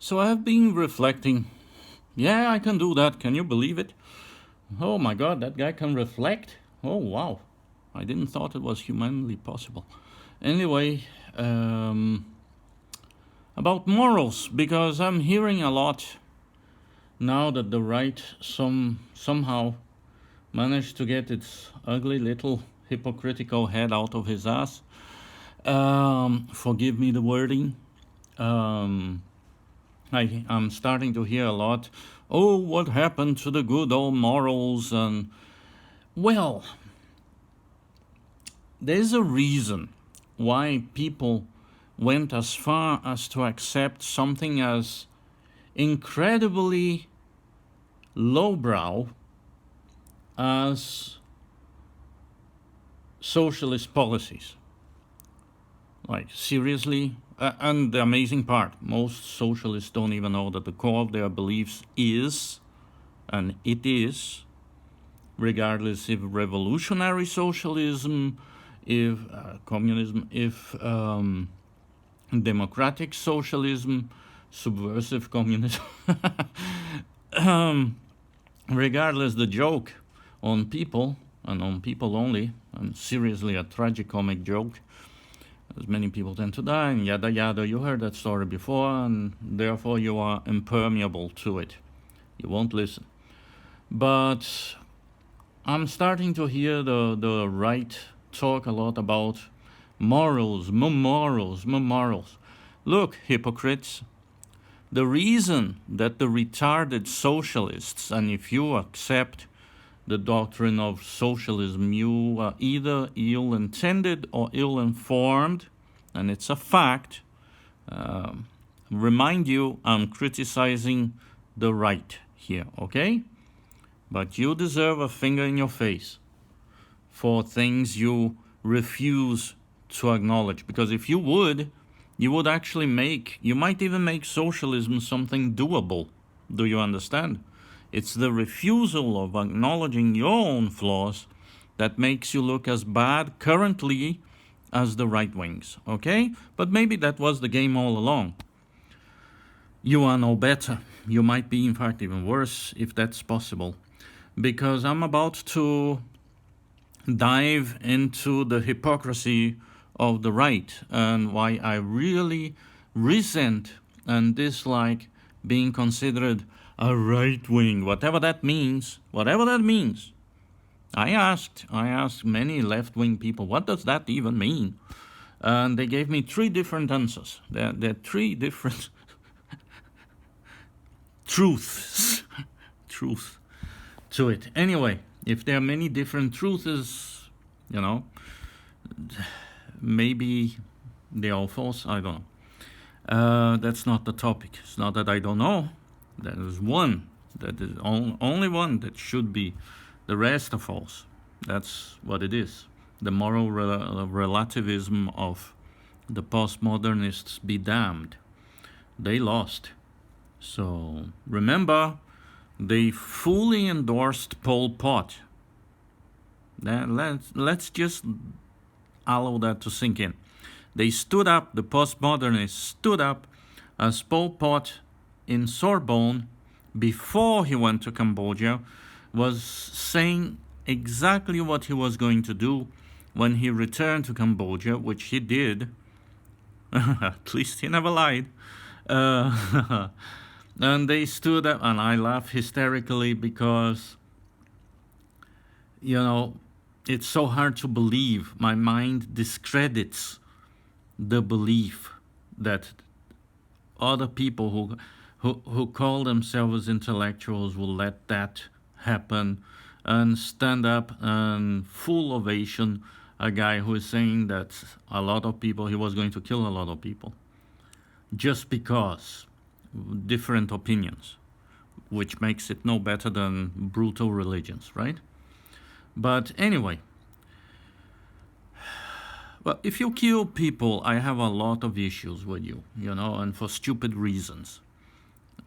So I've been reflecting. Yeah, I can do that. Can you believe it? Oh my god, that guy can reflect? Oh wow. I didn't thought it was humanly possible. Anyway, um, about morals, because I'm hearing a lot now that the right somehow managed to get its ugly little hypocritical head out of his ass. Forgive me the wording. Um, I'm starting to hear a lot. Oh, what happened to the good old morals? And well, there's a reason why people went as far as to accept something as incredibly lowbrow as socialist policies. Like, seriously? And the amazing part, most socialists don't even know that the core of their beliefs is, and it is, regardless if revolutionary socialism, if communism, if democratic socialism, subversive communism, regardless the joke on people, and on people only, and seriously a tragicomic joke, as many people tend to die, and yada yada. You heard that story before, and therefore you are impermeable to it. You won't listen. But I'm starting to hear the right talk a lot about morals, morals. Look, hypocrites, the reason that the retarded socialists, and if you accept the doctrine of socialism, you are either ill-intended or ill-informed, and it's a fact. Remind you, I'm criticizing the right here, okay? But you deserve a finger in your face for things you refuse to acknowledge. Because if you would actually you might even make socialism something doable. Do you understand? It's the refusal of acknowledging your own flaws that makes you look as bad currently as the right wings, okay? But maybe that was the game all along. You are no better. You might be, in fact, even worse, if that's possible. Because I'm about to dive into the hypocrisy of the right and why I really resent and dislike being considered a right wing, whatever that means. I asked many left wing people, what does that even mean? And they gave me three different answers. There are three different truths to it. Anyway, if there are many different truths, maybe they're all false. I don't know. That's not the topic. It's not that I don't know. There is one. That is only one that should be. The rest are false. That's what it is. The moral relativism of the postmodernists be damned. They lost. So remember, they fully endorsed Pol Pot. Let's just allow that to sink in. They stood up, the postmodernists stood up as Pol Pot in Sorbonne before he went to Cambodia was saying exactly what he was going to do when he returned to Cambodia, which he did. At least he never lied. And they stood up, and I laugh hysterically because, it's so hard to believe. My mind discredits the belief that other people who call themselves intellectuals will let that happen and stand up and full ovation a guy who is saying that he was going to kill a lot of people just because different opinions, which makes it no better than brutal religions, right? But anyway, well, if you kill people, I have a lot of issues with you, and for stupid reasons.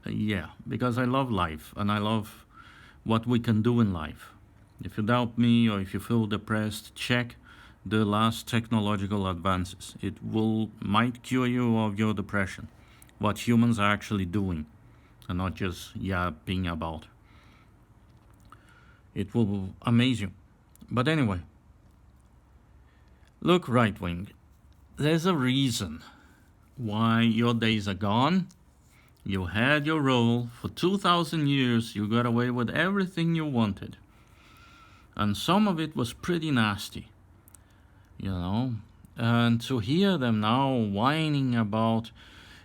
Yeah, because I love life and I love what we can do in life. If you doubt me or if you feel depressed, check the last technological advances. It might cure you of your depression. what humans are actually doing and not just yapping about. It will amaze you. But anyway, look, right wing, there's a reason why your days are gone. You had your role for 2,000 years. You got away with everything you wanted. And some of it was pretty nasty, you know. And to hear them now whining about,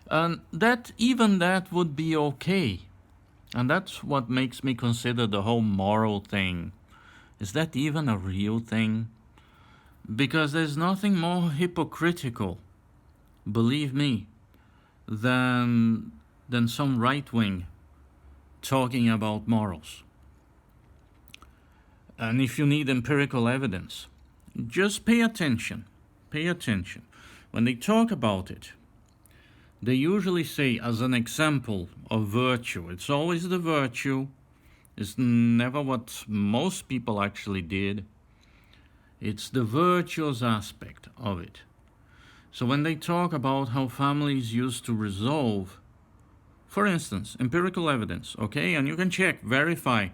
and that even that would be okay. And that's what makes me consider the whole moral thing. Is that even a real thing? Because there's nothing more hypocritical, believe me, than some right wing talking about morals. And if you need empirical evidence, just pay attention. Pay attention. When they talk about it, they usually say as an example of virtue. It's always the virtue. It's never what most people actually did. It's the virtuous aspect of it. So when they talk about how families used to resolve, for instance, empirical evidence, okay? And you can check, verify.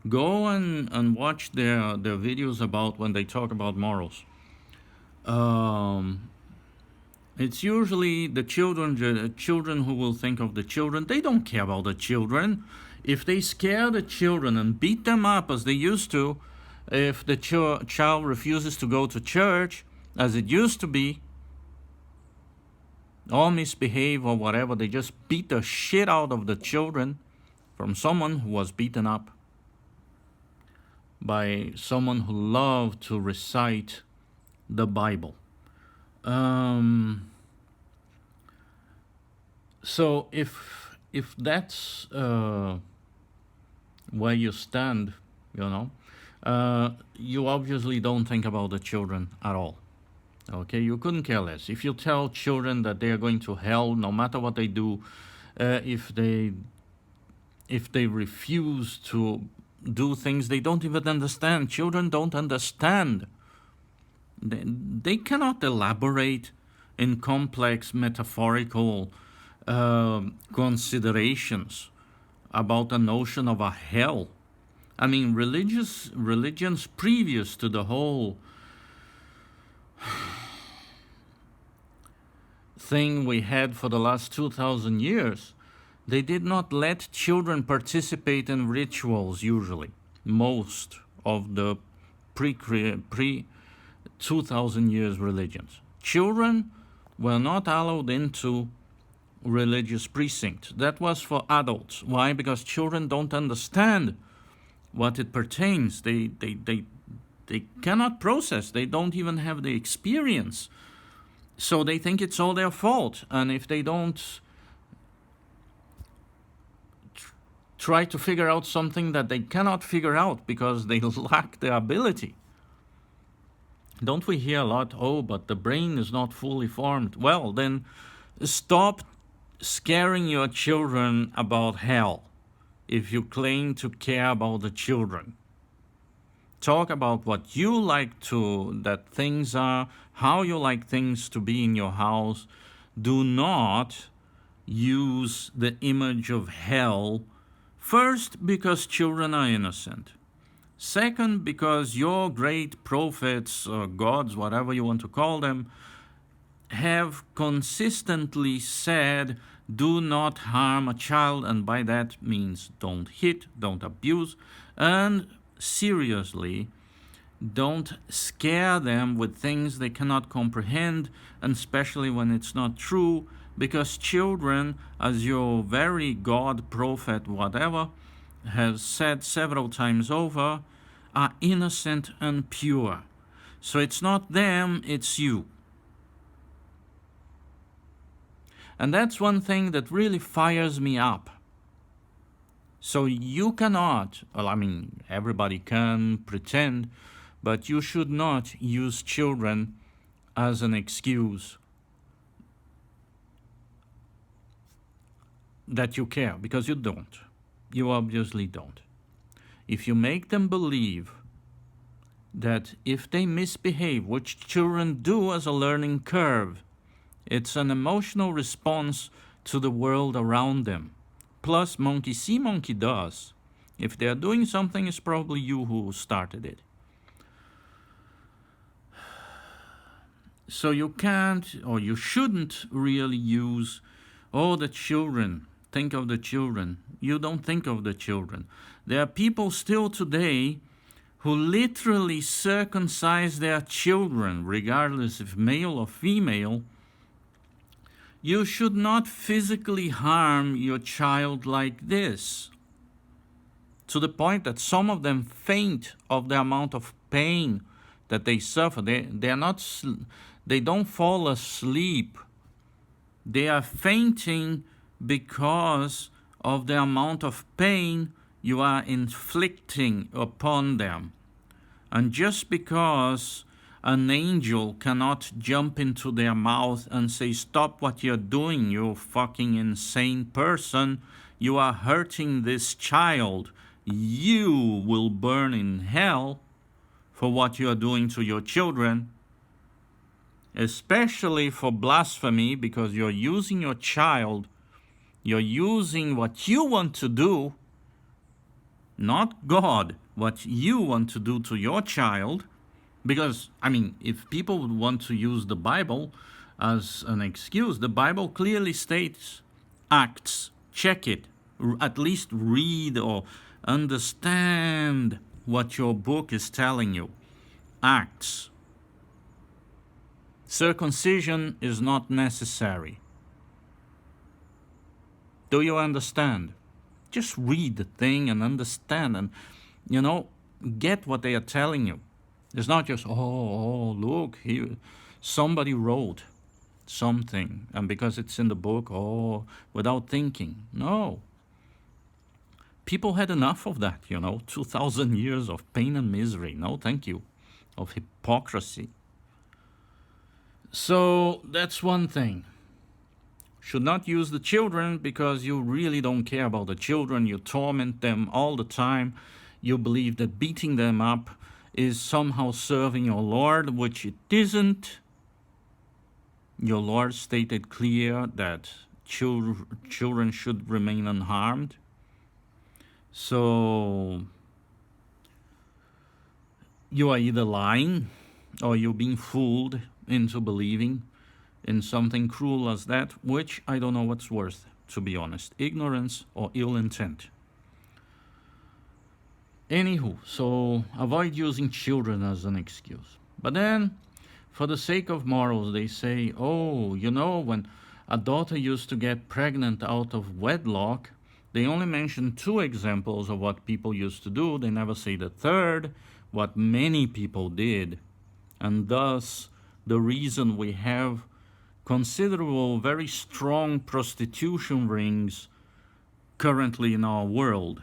Go and watch their videos about when they talk about morals. It's usually the children who will think of the children. They don't care about the children. If they scare the children and beat them up as they used to, if the child refuses to go to church, as it used to be, or misbehave or whatever, they just beat the shit out of the children from someone who was beaten up by someone who loved to recite the Bible. So if that's where you stand, you know, you obviously don't think about the children at all. Okay, you couldn't care less. If you tell children that they are going to hell no matter what they do, if they refuse to do things they don't even understand. Children don't understand. They cannot elaborate in complex metaphorical considerations about the notion of a hell. I mean, religions previous to the whole thing we had for the last 2,000 years, they did not let children participate in rituals usually. Most of the pre-2,000 years religions. Children were not allowed into religious precincts. That was for adults. Why? Because children don't understand what it pertains. They cannot process. They don't even have the experience. So they think it's all their fault. And if they don't try to figure out something that they cannot figure out because they lack the ability. Don't we hear a lot, oh, but the brain is not fully formed. Well, then stop scaring your children about hell if you claim to care about the children. Talk about what you like that things are, how you like things to be in your house. Do not use the image of hell, first, because children are innocent. Second, because your great prophets or gods, whatever you want to call them, have consistently said, do not harm a child, and by that means don't hit, don't abuse, and seriously, don't scare them with things they cannot comprehend, and especially when it's not true, because children, as your very God, prophet, whatever, has said several times over, are innocent and pure. So it's not them, it's you. And that's one thing that really fires me up. So you cannot, well, I mean, everybody can pretend, but you should not use children as an excuse that you care, because you don't. You obviously don't. If you make them believe that if they misbehave, which children do as a learning curve, it's an emotional response to the world around them. Plus, monkey see, monkey does. If they're doing something, it's probably you who started it. So you can't, or you shouldn't really use, oh, the children, think of the children. You don't think of the children. There are people still today who literally circumcise their children, regardless if male or female. You should not physically harm your child like this, to the point that some of them faint of the amount of pain that they suffer. They don't fall asleep. They are fainting because of the amount of pain you are inflicting upon them. And just because an angel cannot jump into their mouth and say, stop what you're doing, you fucking insane person, you are hurting this child, you will burn in hell for what you are doing to your children, especially for blasphemy, because you're using your child, you're using what you want to do, not God, what you want to do to your child. Because, I mean, if people would want to use the Bible as an excuse, the Bible clearly states, Acts, check it, at least read or understand what your book is telling you. Acts. Circumcision is not necessary. Do you understand? Just read the thing and understand and, get what they are telling you. It's not just, look, somebody wrote something, and because it's in the book, without thinking. No. People had enough of that, 2,000 years of pain and misery. No, thank you. Of hypocrisy. So that's one thing. Should not use the children because you really don't care about the children. You torment them all the time. You believe that beating them up is somehow serving your Lord, which it isn't. Your Lord stated clear that children should remain unharmed. So you are either lying or you're being fooled into believing in something cruel as that, which I don't know what's worse, to be honest, ignorance or ill intent. Anywho, so avoid using children as an excuse. But then, for the sake of morals, they say, when a daughter used to get pregnant out of wedlock, they only mention 2 examples of what people used to do. They never say the third, what many people did. And thus, the reason we have considerable, very strong prostitution rings currently in our world,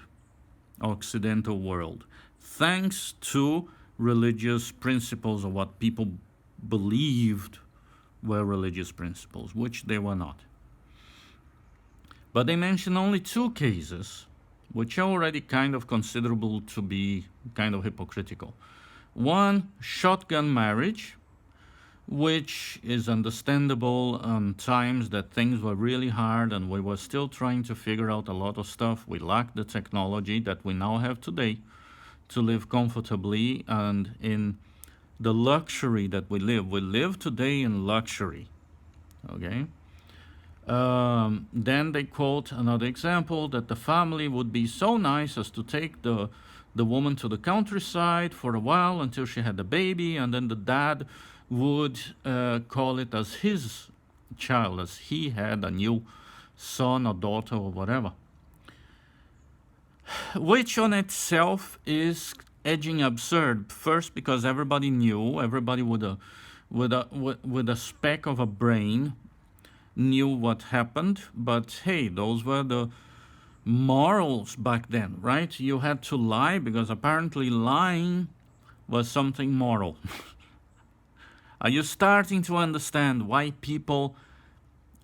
Occidental world, thanks to religious principles of what people believed were religious principles, which they were not. But they mention only 2 cases, which are already kind of considerable to be kind of hypocritical. One, shotgun marriage, which is understandable on times that things were really hard and we were still trying to figure out a lot of stuff. We lacked the technology that we now have today to live comfortably and in the luxury that we live. We live today in luxury, okay? Then they quote another example that the family would be so nice as to take the woman to the countryside for a while until she had a baby, and then the dad would call it as his child, as he had a new son or daughter or whatever. Which on itself is edging absurd. First, because everybody knew, everybody with a speck of a brain knew what happened. But hey, those were the morals back then, right? You had to lie because apparently lying was something moral. Are you starting to understand why people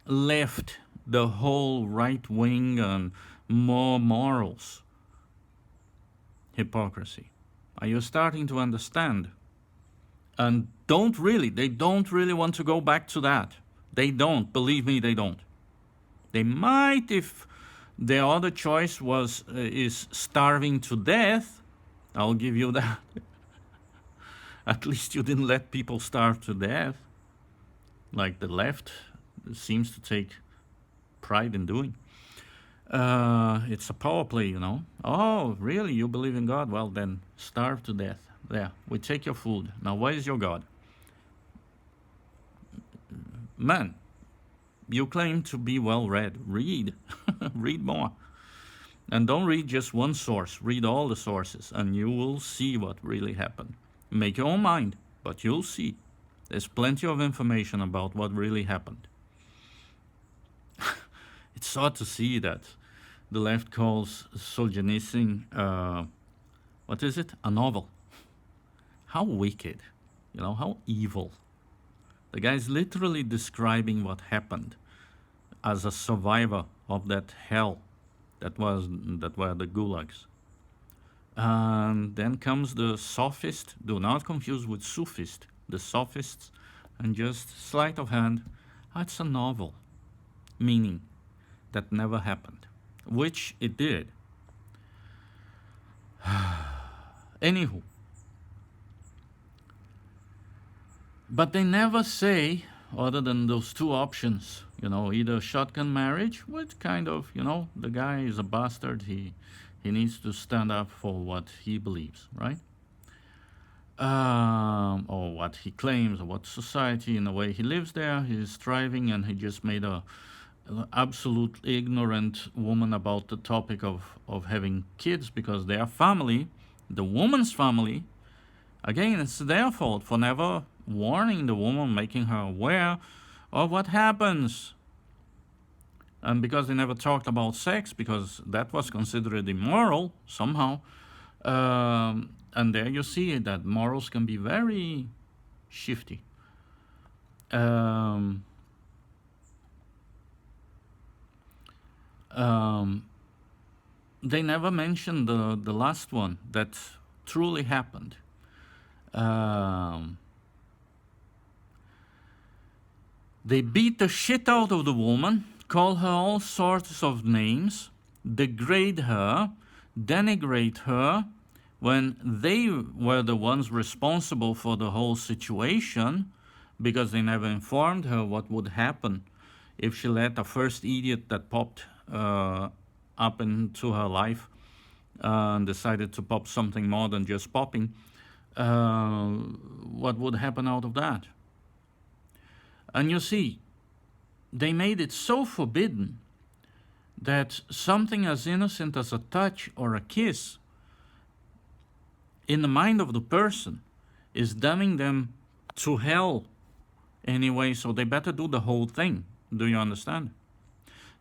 left the whole right wing and more morals? Hypocrisy. Are you starting to understand? And they don't really want to go back to that. They don't. Believe me, they don't. They might, if the other choice is starving to death, I'll give you that. At least you didn't let people starve to death, like the left seems to take pride in doing. It's a power play, you know. Oh, really? You believe in God? Well, then starve to death. There, we take your food. Now, where is your God? Man, you claim to be well-read. Read. Read more. And don't read just one source. Read all the sources, and you will see what really happened. Make your own mind, but you'll see. There's plenty of information about what really happened. It's odd to see that the left calls Solzhenitsyn, what is it? A novel. How wicked, you know, how evil. The guy's literally describing what happened as a survivor of that hell that were the gulags. And then comes the sophist. Do not confuse with Sufist. The sophists, and just sleight of hand, it's a novel, meaning that never happened, which it did. Anywho, but they never say, other than those two options, you know, either shotgun marriage, which kind of, you know, the guy is a bastard, he needs to stand up for what he believes, right? Or what he claims, or what society, in the way he lives there, he's striving, and he just made an absolute ignorant woman about the topic of having kids, because their family, the woman's family, again, it's their fault for never warning the woman, making her aware of what happens. And because they never talked about sex, because that was considered immoral somehow. And there you see that morals can be very shifty. They never mentioned the last one that truly happened. They beat the shit out of the woman, call her all sorts of names, degrade her, denigrate her, when they were the ones responsible for the whole situation, because they never informed her what would happen if she let a first idiot that popped up into her life and decided to pop something more than just popping. What would happen out of that? And you see, they made it so forbidden that something as innocent as a touch or a kiss in the mind of the person is damning them to hell anyway, so they better do the whole thing. Do you understand?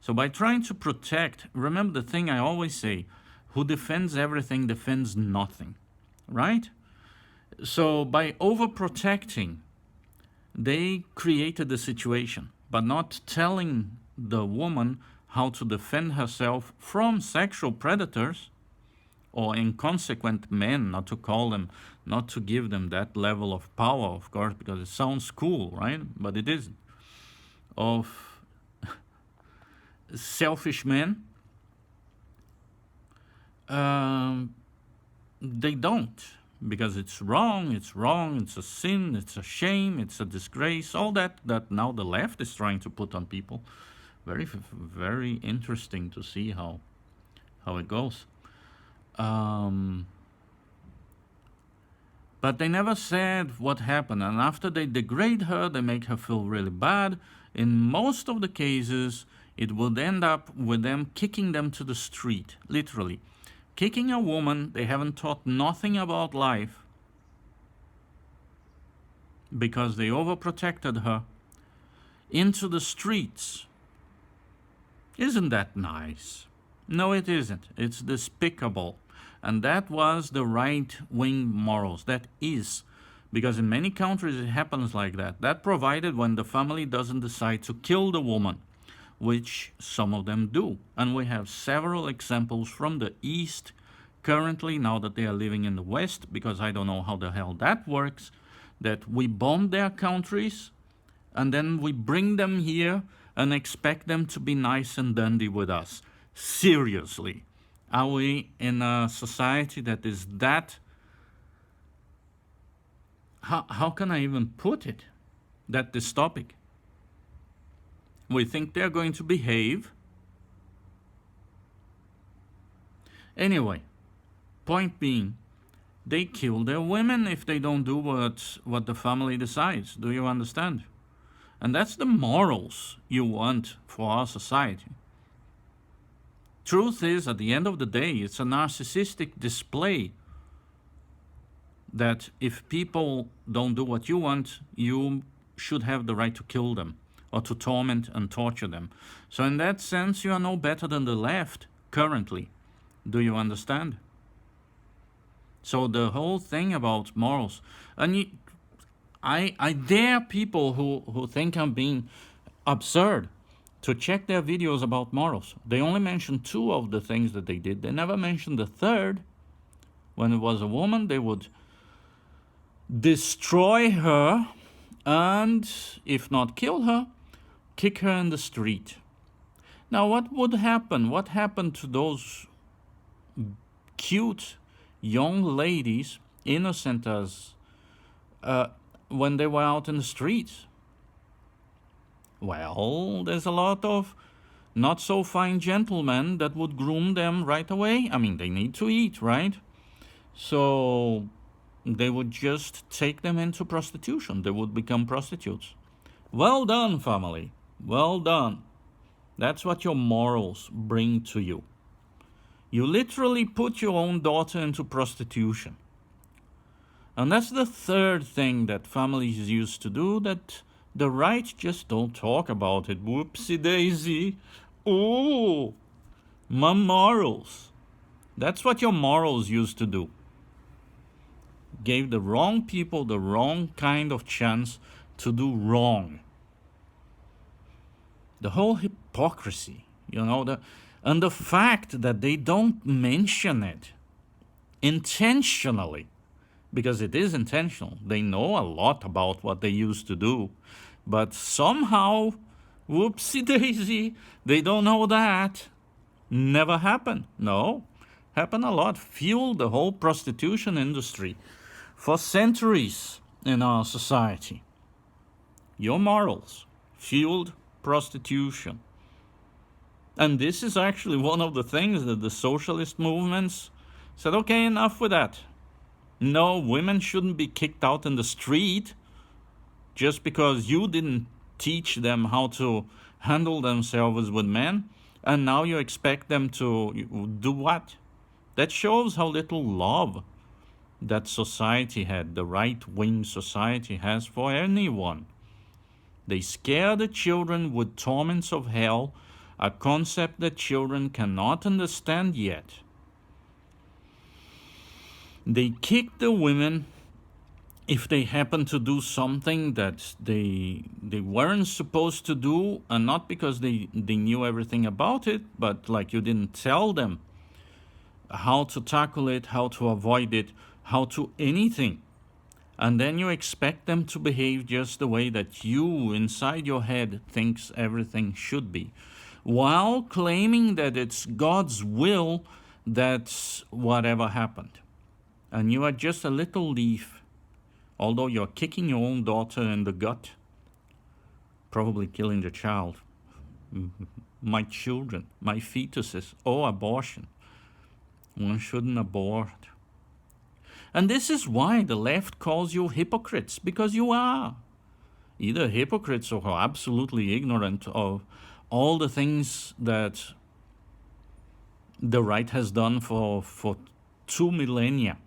So by trying to protect, remember the thing I always say, who defends everything defends nothing, right? So by overprotecting, they created the situation, but not telling the woman how to defend herself from sexual predators or inconsequent men, not to call them, not to give them that level of power, of course, because it sounds cool, right? But it isn't. Of selfish men, they don't. Because it's wrong, it's a sin, it's a shame, it's a disgrace, all that now the left is trying to put on people. Very, very interesting to see how it goes. But they never said what happened, and after they degrade her, they make her feel really bad. In most of the cases, it would end up with them kicking them to the street, literally. Kicking a woman they haven't taught nothing about life because they overprotected her into the streets. Isn't that nice? No, it isn't. It's despicable. And that was the right-wing morals. That is. Because in many countries it happens like that. That provided when the family doesn't decide to kill the woman, which some of them do. And we have several examples from the East currently, now that they are living in the West, because I don't know how the hell that works, that we bomb their countries and then we bring them here and expect them to be nice and dandy with us. Seriously, are we in a society that is that, how can I even put it, that dystopic? We think they're going to behave. Anyway, point being, they kill their women if they don't do what the family decides. Do you understand? And that's the morals you want for our society. Truth is, at the end of the day, it's a narcissistic display that if people don't do what you want, you should have the right to kill them or to torment and torture them. So in that sense, you are no better than the left currently. Do you understand? So the whole thing about morals, and I dare people who think I'm being absurd to check their videos about morals. They only mention 2 of the things that they did. They never mentioned the third. When it was a woman, they would destroy her and, if not kill her, kick her in the street. Now, what would happen? What happened to those cute young ladies, innocent as, when they were out in the streets? Well, there's a lot of not so fine gentlemen that would groom them right away. I mean, they need to eat, right? So they would just take them into prostitution. They would become prostitutes. Well done, family. Well done. That's what your morals bring to you. You literally put your own daughter into prostitution. And that's the third thing that families used to do, that the right just don't talk about it. Whoopsie daisy. Oh, my morals. That's what your morals used to do. Gave the wrong people the wrong kind of chance to do wrong. The whole hypocrisy, and the fact that they don't mention it intentionally, because it is intentional. They know a lot about what they used to do, but somehow, whoopsie daisy, they don't know that. Never happened. No, happened a lot. Fueled the whole prostitution industry for centuries in our society. Your morals fueled prostitution. And this is actually one of the things that the socialist movements said, okay, enough with that. No, women shouldn't be kicked out in the street just because you didn't teach them how to handle themselves with men, and now you expect them to do what? That shows how little love that society had, the right-wing society has for anyone. They scare the children with torments of hell, a concept that children cannot understand yet. They kick the women if they happen to do something that they weren't supposed to do, and not because they knew everything about it, but like you didn't tell them how to tackle it, how to avoid it, how to anything. And then you expect them to behave just the way that you inside your head thinks everything should be, while claiming that it's God's will that whatever happened. And you are just a little leaf, although you're kicking your own daughter in the gut, probably killing the child. My children, my fetuses, abortion. One shouldn't abort. And this is why the left calls you hypocrites, because you are. Either hypocrites or absolutely ignorant of all the things that the right has done for 2 millennia.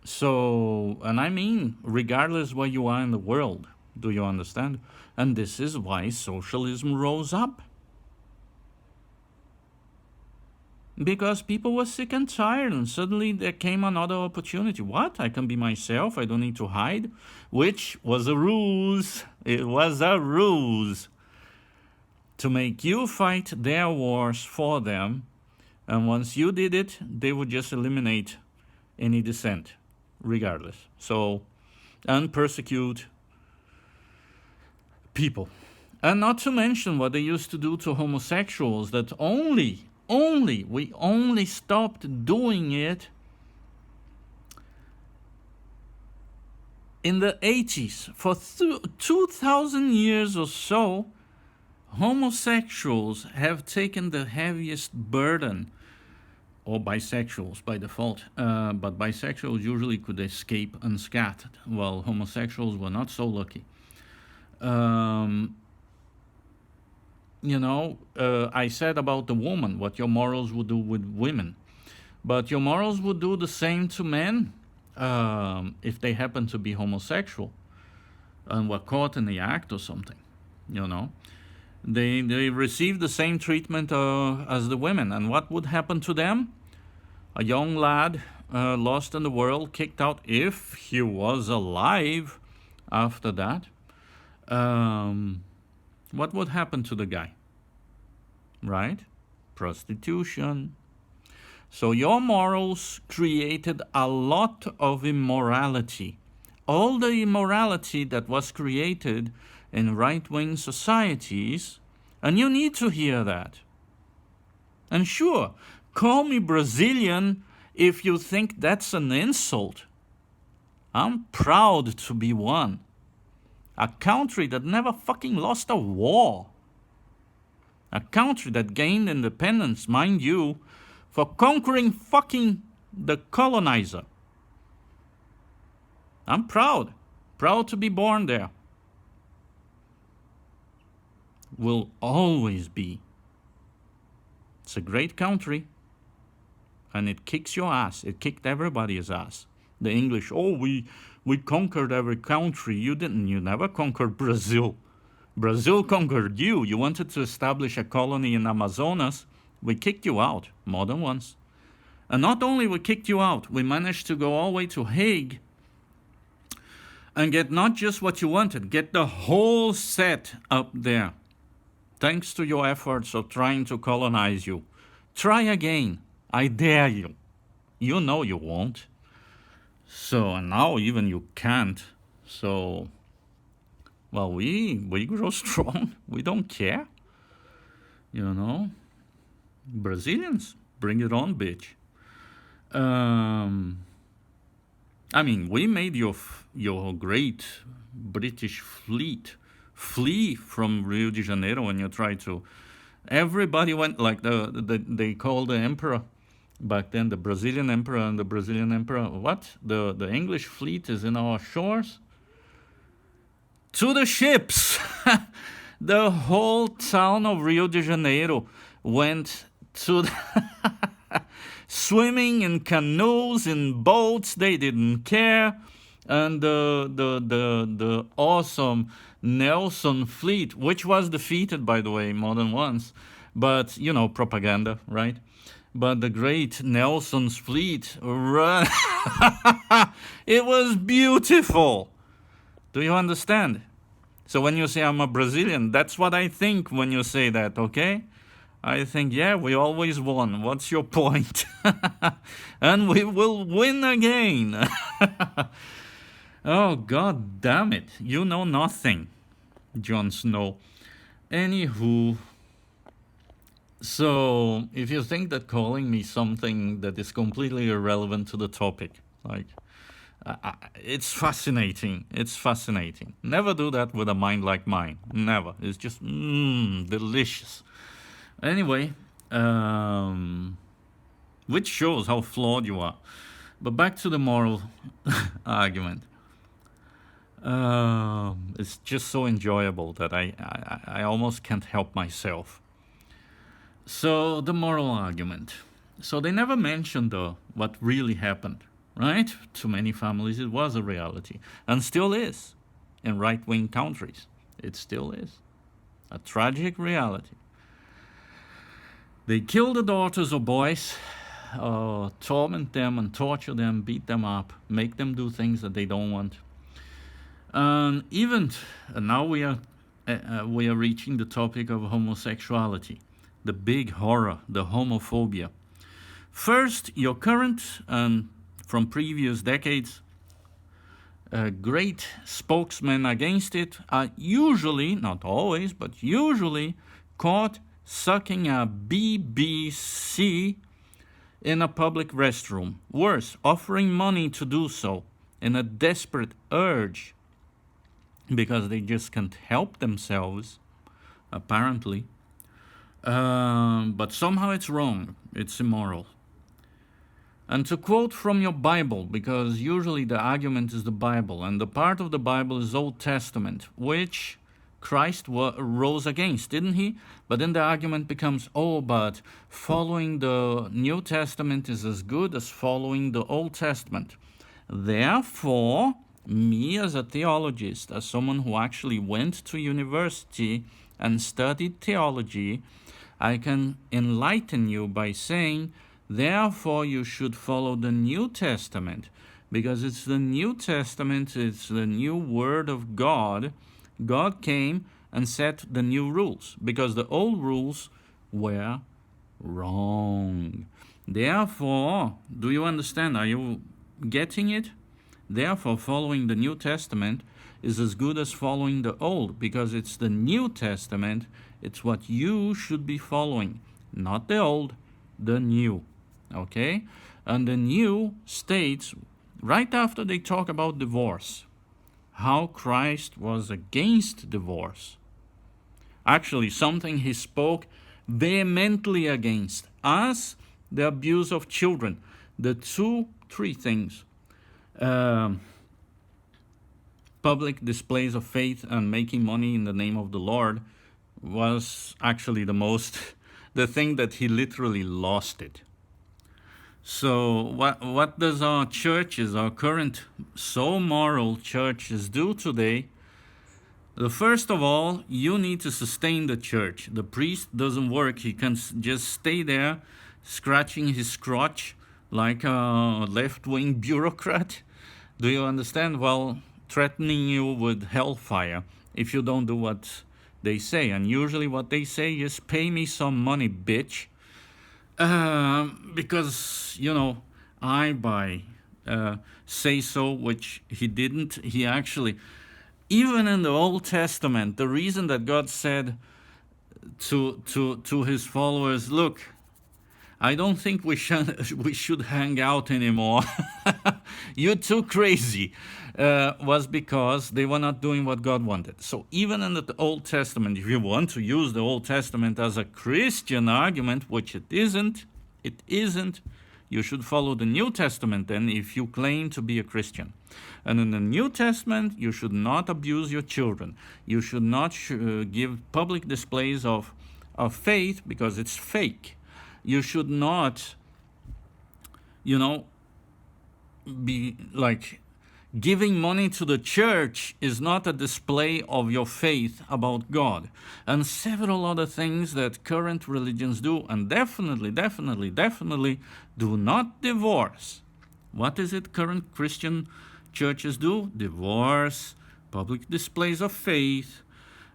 So, and I mean, regardless where you are in the world, do you understand? And this is why socialism rose up. Because people were sick and tired, and suddenly there came another opportunity. What? I can be myself, I don't need to hide? Which was a ruse. It was a ruse to make you fight their wars for them. And once you did it, they would just eliminate any dissent, regardless. So, and persecute people. And not to mention what they used to do to homosexuals, that we only stopped doing it in the 80s. For 2,000 years or so, homosexuals have taken the heaviest burden, or bisexuals by default, but bisexuals usually could escape unscathed, while homosexuals were not so lucky. I said about the woman, what your morals would do with women. But your morals would do the same to men if they happen to be homosexual and were caught in the act or something, They receive the same treatment as the women. And what would happen to them? A young lad lost in the world, kicked out, if he was alive after that. What would happen to the guy? Right? Prostitution. So your morals created a lot of immorality. All the immorality that was created in right-wing societies, and you need to hear that. And sure, call me Brazilian if you think that's an insult. I'm proud to be one. A country that never fucking lost a war. A country that gained independence, mind you, for conquering fucking the colonizer. I'm proud. Proud to be born there. Will always be. It's a great country. And it kicks your ass. It kicked everybody's ass. The English, we conquered every country. You didn't. You never conquered Brazil. Brazil conquered you. You wanted to establish a colony in Amazonas. We kicked you out more than once. And not only we kicked you out, we managed to go all the way to Hague and get not just what you wanted, get the whole set up there. Thanks to your efforts of trying to colonize you. Try again. I dare you. You know you won't. So, and now even you can't. So, well, we grow strong. We don't care. Brazilians, bring it on, bitch. We made your great British fleet flee from Rio de Janeiro when you tried to. Everybody went, like they called the emperor back then, the Brazilian emperor, and the Brazilian emperor, what? The English fleet is in our shores? To the ships! The whole town of Rio de Janeiro went to swimming in canoes, in boats. They didn't care. And the awesome Nelson fleet, which was defeated, by the way, more than once, but propaganda, right? But the great Nelson's fleet run. It was beautiful. Do you understand? So when you say I'm a Brazilian, that's what I think when you say that, okay? I think, yeah, we always won. What's your point? And we will win again. Oh, God damn it. You know nothing, Jon Snow. Anywho, so if you think that calling me something that is completely irrelevant to the topic, it's fascinating. It's fascinating. Never do that with a mind like mine. Never. It's just delicious. Anyway, which shows how flawed you are. But back to the moral argument. It's just so enjoyable that I almost can't help myself. So the moral argument. So they never mentioned what really happened, right? To many families it was a reality, and still is in right-wing countries. It still is a tragic reality. They kill the daughters of boys, torment them and torture them, beat them up, make them do things that they don't want. And now we are reaching the topic of homosexuality, the big horror, the homophobia. First, your current and from previous decades great spokesmen against it are usually, not always, but usually caught sucking a BBC in a public restroom. Worse, offering money to do so in a desperate urge because they just can't help themselves, apparently. But somehow it's wrong, it's immoral. And to quote from your Bible, because usually the argument is the Bible, and the part of the Bible is Old Testament, which Christ rose against, didn't he? But then the argument becomes, oh, but following the New Testament is as good as following the Old Testament. Therefore, me as a theologist, as someone who actually went to university and studied theology, I can enlighten you by saying, therefore you should follow the New Testament, because it's the New Testament, it's the new Word of God. God came and set the new rules, because the old rules were wrong. Therefore, do you understand? Are you getting it? Therefore, following the New Testament is as good as following the Old, because it's the New Testament, it's what you should be following, not the Old, the New, okay? And the New states, right after they talk about divorce, how Christ was against divorce. Actually, something he spoke vehemently against, as the abuse of children. The three things. Public displays of faith and making money in the name of the Lord was actually the thing that he literally lost it. So what does our churches, our current so moral churches do today? First of all, you need to sustain the church. The priest doesn't work. He can just stay there scratching his crotch like a left-wing bureaucrat. Do you understand? Well, threatening you with hellfire if you don't do what they say. And usually what they say is, pay me some money, bitch. Because, I by say so, which he didn't. He actually, even in the Old Testament, the reason that God said to his followers, look, I don't think we should hang out anymore. You're too crazy. Was because they were not doing what God wanted. So even in the Old Testament, if you want to use the Old Testament as a Christian argument, which it isn't, you should follow the New Testament then if you claim to be a Christian. And in the New Testament, you should not abuse your children. You should not give public displays of faith because it's fake. You should not, be like, giving money to the church is not a display of your faith about God. And several other things that current religions do, and definitely do not divorce. What is it current Christian churches do? Divorce, public displays of faith,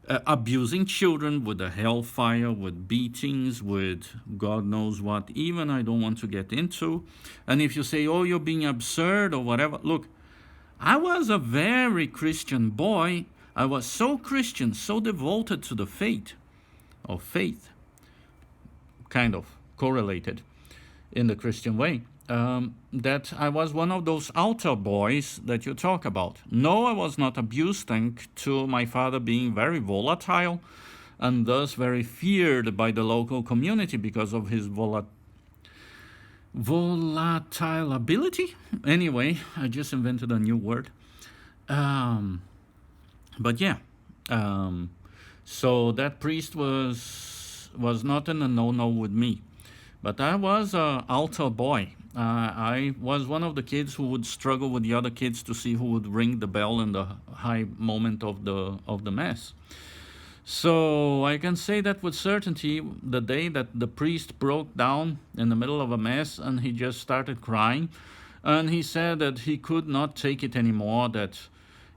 abusing children with the hellfire, with beatings, with God knows what, even I don't want to get into. And if you say, oh, you're being absurd or whatever, look, I was a very Christian boy. I was so Christian, so devoted to the faith, kind of correlated in the Christian way, that I was one of those altar boys that you talk about. No, I was not abused, thanks to my father being very volatile and thus very feared by the local community because of his volatile ability. Anyway, I just invented a new word. But yeah, so that priest was not in a no with me, but I was an altar boy. I was one of the kids who would struggle with the other kids to see who would ring the bell in the high moment of the mass. So I can say that with certainty, the day that the priest broke down in the middle of a mass and he just started crying, and he said that he could not take it anymore, that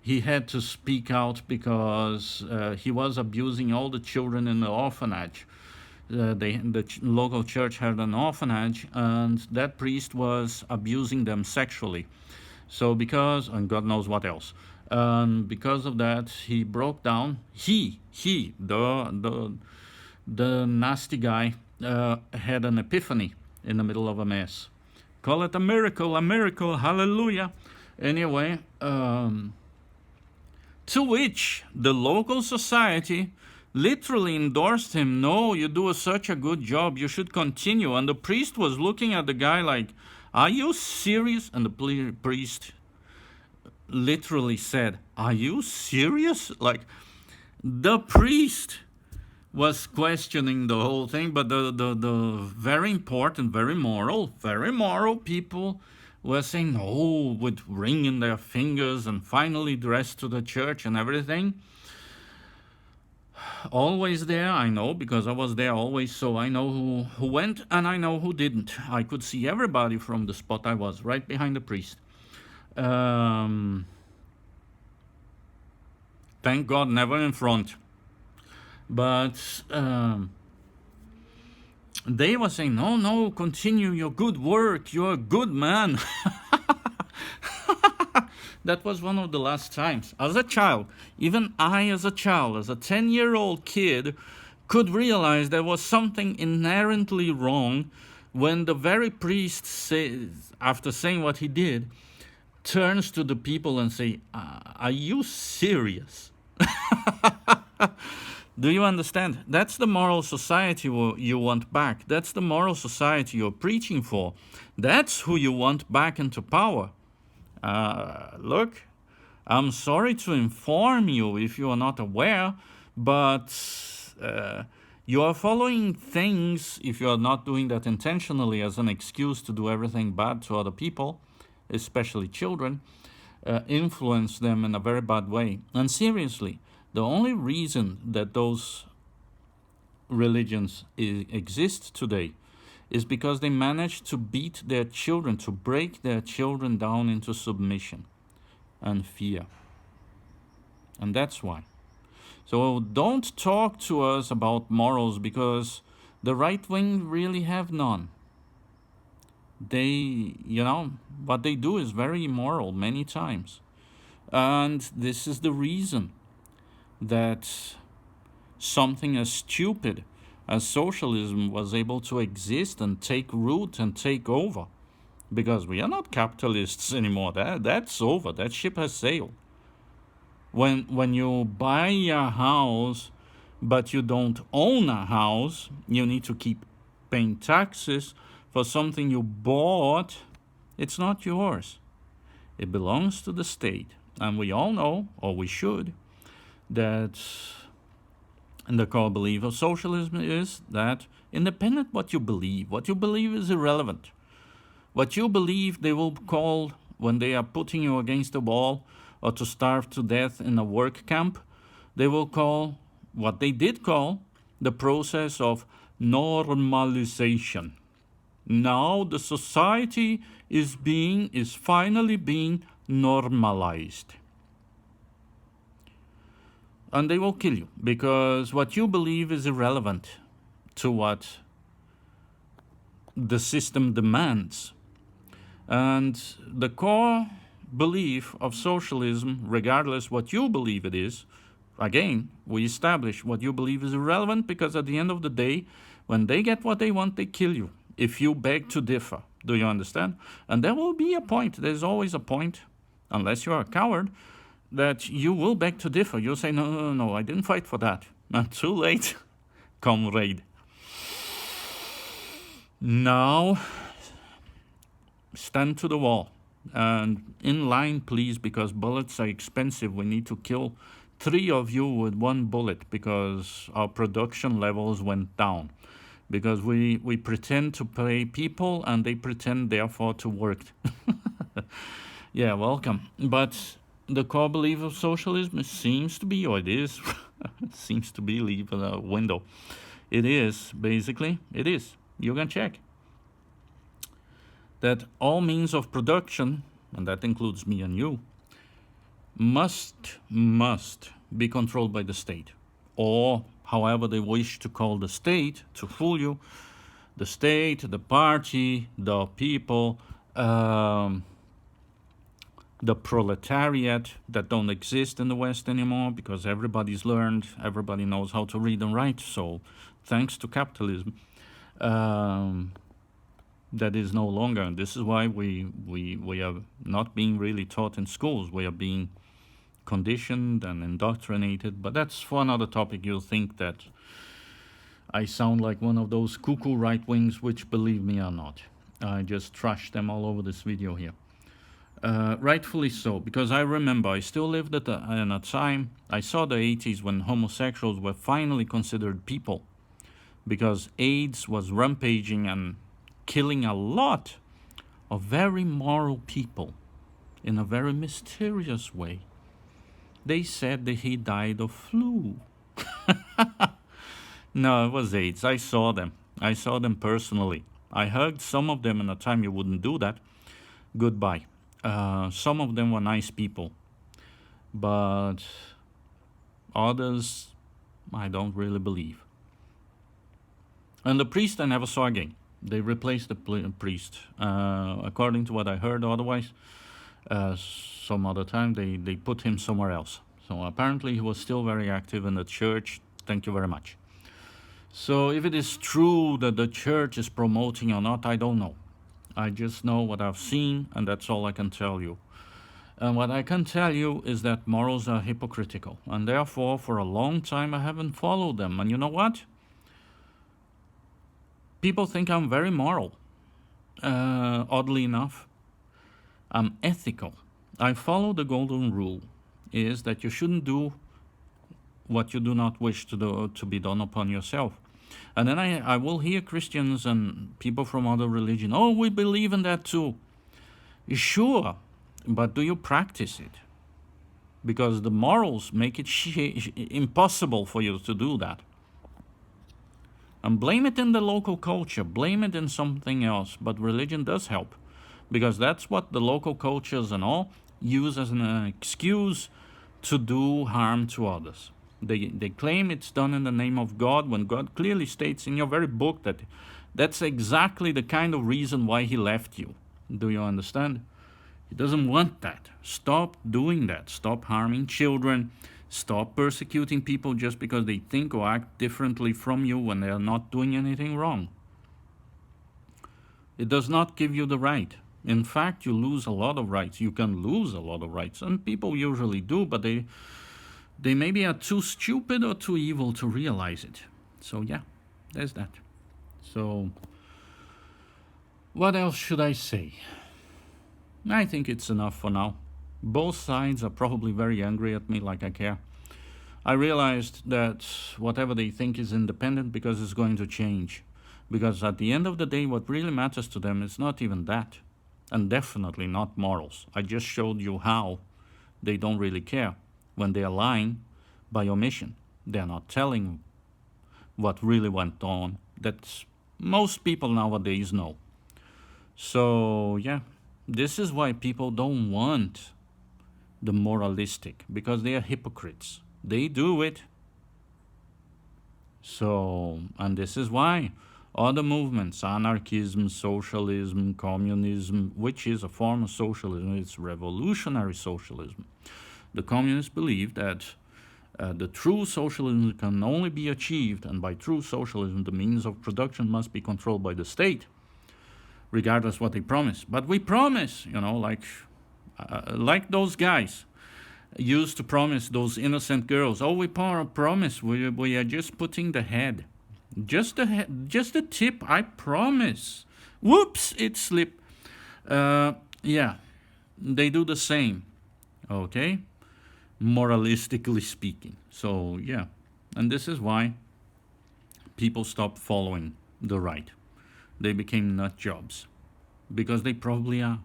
he had to speak out because he was abusing all the children in the orphanage. The local church had an orphanage, and that priest was abusing them sexually. So because, and God knows what else, because of that, he broke down. The nasty guy, had an epiphany in the middle of a mess. Call it a miracle, hallelujah. Anyway, to which the local society literally endorsed him. No, you do such a good job, you should continue. And the priest was looking at the guy like, are you serious? And the priest literally said, are you serious? Like, the priest was questioning the whole thing, but the very important, very moral people were saying no, with ring in their fingers and finally dressed to the church and everything. Always there, I know, because I was there always, so I know who went and I know who didn't. I could see everybody from the spot I was, right behind the priest. Thank God, never in front. But they were saying, no, continue your good work, you're a good man. That was one of the last times. As a child, even I as a child, as a 10-year-old kid, could realize there was something inherently wrong when the very priest says, after saying what he did, turns to the people and say, are you serious? Do you understand? That's the moral society you want back. That's the moral society you're preaching for. That's who you want back into power. Look, I'm sorry to inform you if you are not aware, but you are following things, if you are not doing that intentionally, as an excuse to do everything bad to other people, especially children, influence them in a very bad way. And seriously, the only reason that those religions exist today is because they managed to beat their children, to break their children down into submission and fear. And that's why. So don't talk to us about morals, because the right wing really have none. They, what they do is very immoral many times. And this is the reason that something as stupid as socialism was able to exist and take root and take over. Because we are not capitalists anymore. That's over. That ship has sailed. When you buy a house, but you don't own a house, you need to keep paying taxes for something you bought. It's not yours. It belongs to the state. And we all know, or we should, that the core belief of socialism is that independent what you believe is irrelevant. What you believe they will call, when they are putting you against the wall or to starve to death in a work camp, they will call what they did call the process of normalization. Now the society is finally being normalized. And they will kill you, because what you believe is irrelevant to what the system demands. And the core belief of socialism, regardless what you believe it is, again, we establish what you believe is irrelevant, because at the end of the day, when they get what they want, they kill you if you beg to differ. Do you understand? And there will be a point, there's always a point, unless you're a coward, that you will beg to differ. You'll say, no, I didn't fight for that. Not too late, comrade. Now, stand to the wall. And in line, please, because bullets are expensive. We need to kill 3 of you with 1 bullet, because our production levels went down. Because we pretend to pay people, and they pretend, therefore, to work. Yeah, welcome. But the core belief of socialism seems to be, or it is, seems to be, leave a window. It is, basically, it is. You can check. That all means of production, and that includes me and you, must be controlled by the state. Or, however they wish to call the state, to fool you, the state, the party, the people, the proletariat that don't exist in the West anymore because everybody's learned, everybody knows how to read and write. So thanks to capitalism, that is no longer. And this is why we are not being really taught in schools. We are being conditioned and indoctrinated. But that's for another topic. You'll think that I sound like one of those cuckoo right-wings, which believe me are not. I just trashed them all over this video here. Rightfully so, because I remember I still lived in a time, I saw the 80s when homosexuals were finally considered people, because AIDS was rampaging and killing a lot of very moral people in a very mysterious way. They said that he died of flu. No, it was AIDS. I saw them. I saw them personally. I hugged some of them in a time you wouldn't do that. Goodbye. Some of them were nice people, but others I don't really believe. And the priest I never saw again. They replaced the priest. According to what I heard otherwise, some other time they put him somewhere else. So apparently he was still very active in the church. Thank you very much. So if it is true that the church is promoting or not, I don't know. I just know what I've seen, and that's all I can tell you. And what I can tell you is that morals are hypocritical, and therefore for a long time I haven't followed them. And you know what? People think I'm very moral. Oddly enough, I'm ethical. I follow the golden rule, is that you shouldn't do what you do not wish to be done upon yourself. And then I will hear Christians and people from other religion, oh, we believe in that too. Sure, but do you practice it? Because the morals make it impossible for you to do that. And blame it in the local culture, blame it in something else, but religion does help. Because that's what the local cultures and all use as an excuse to do harm to others. They claim it's done in the name of God, when God clearly states in your very book that that's exactly the kind of reason why he left you. Do you understand? He doesn't want that. Stop doing that. Stop harming children. Stop persecuting people just because they think or act differently from you when they are not doing anything wrong. It does not give you the right. In fact, you lose a lot of rights. You can lose a lot of rights. And people usually do, but they maybe are too stupid or too evil to realize it. So yeah, there's that. So what else should I say? I think it's enough for now. Both sides are probably very angry at me, like I care. I realized that whatever they think is independent because it's going to change. Because at the end of the day, what really matters to them is not even that. And definitely not morals. I just showed you how they don't really care. When they are lying by omission, they're not telling what really went on. That most people nowadays know. So yeah, this is why people don't want the moralistic, because they are hypocrites. They do it. So, and this is why other movements, anarchism, socialism, communism, which is a form of socialism, it's revolutionary socialism. The communists believe that the true socialism can only be achieved, and by true socialism, the means of production must be controlled by the state, regardless what they promise. But we promise, you know, like those guys used to promise those innocent girls. Oh, we promise. We are just putting the head, just the tip. I promise. Whoops, it slipped. Yeah, they do the same. Okay. Moralistically speaking. So yeah, and this is why people stopped following the right. They became nut jobs, because they probably are.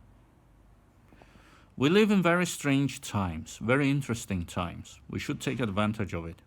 We live in very strange times, very interesting times. We should take advantage of it.